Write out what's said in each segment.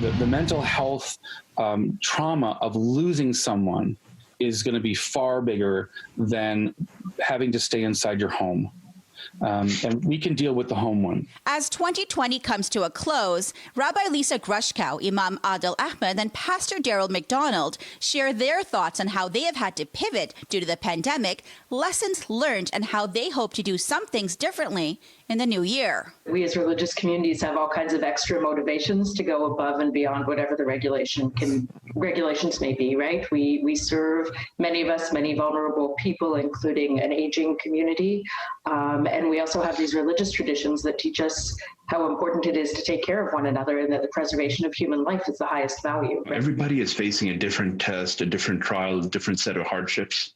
The mental health trauma of losing someone is going to be far bigger than having to stay inside your home. And we can deal with the home one. As 2020 comes to a close, Rabbi Lisa Grushcow, Imam Adil, Ahmad, and Pastor Darryl Macdonald share their thoughts on how they have had to pivot due to the pandemic, lessons learned, and how they hope to do some things differently in the new year. We as religious communities have all kinds of extra motivations to go above and beyond whatever the regulations may be, right? We serve, many of us, many vulnerable people, including an aging community. And we also have these religious traditions that teach us how important it is to take care of one another and that the preservation of human life is the highest value. Everybody is facing a different test, a different trial, a different set of hardships.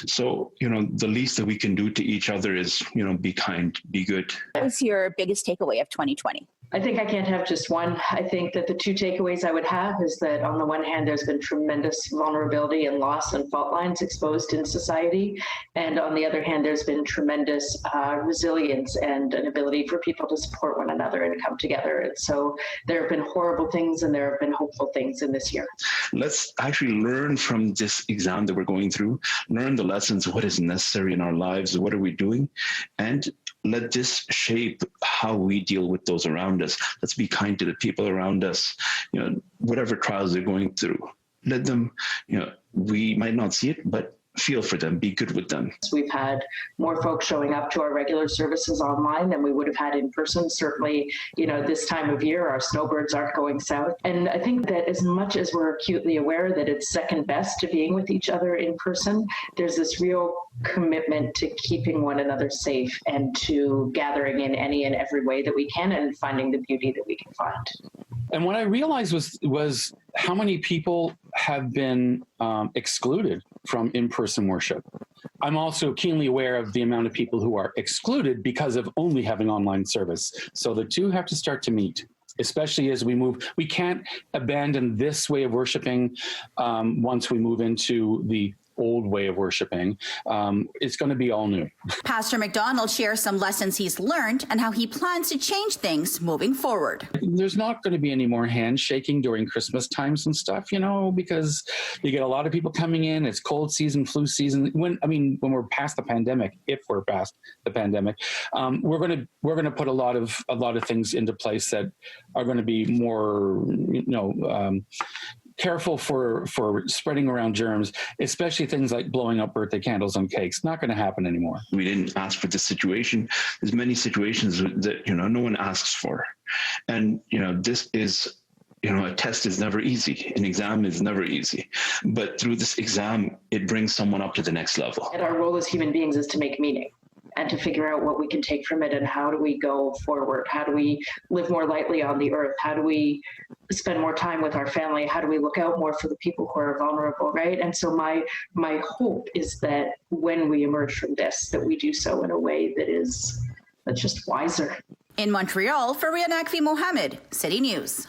So, the least that we can do to each other is, be kind, be good. What was your biggest takeaway of 2020? I think I can't have just one. I think that the two takeaways I would have is that on the one hand, there's been tremendous vulnerability and loss and fault lines exposed in society. And on the other hand, there's been tremendous resilience and an ability for people to support one another and come together. And so there have been horrible things and there have been hopeful things in this year. Let's actually learn from this exam that we're going through, learn the lessons, what is necessary in our lives, what are we doing, and let this shape how we deal with those around us. Let's be kind to the people around us, whatever trials they're going through. Let them, we might not see it, but feel for them, be good with them. We've had more folks showing up to our regular services online than we would have had in person. Certainly, this time of year, our snowbirds aren't going south. And I think that as much as we're acutely aware that it's second best to being with each other in person, there's this real commitment to keeping one another safe and to gathering in any and every way that we can and finding the beauty that we can find. And what I realized was how many people have been excluded from in-person worship. I'm also keenly aware of the amount of people who are excluded because of only having online service. So the two have to start to meet, especially as we move. We can't abandon this way of worshiping once we move into the old way of worshiping. It's going to be all new. Pastor Macdonald shares some lessons he's learned and how he plans to change things moving forward. There's not going to be any more handshaking during Christmas times and stuff, because you get a lot of people coming in. It's cold season, flu season. When we're past the pandemic, if we're past the pandemic, we're going to put a lot of things into place that are going to be more, careful for spreading around germs, especially things like blowing up birthday candles on cakes. Not going to happen anymore. We didn't ask for this situation. There's many situations that, no one asks for. And, this is, a test is never easy. An exam is never easy. But through this exam, it brings someone up to the next level. And our role as human beings is to make meaning and to figure out what we can take from it and how do we go forward? How do we live more lightly on the earth? How do we spend more time with our family? How do we look out more for the people who are vulnerable, right? And so my hope is that when we emerge from this, that we do so in a way that's just wiser. In Montreal, Fariha Naqvi-Mohamed, City News.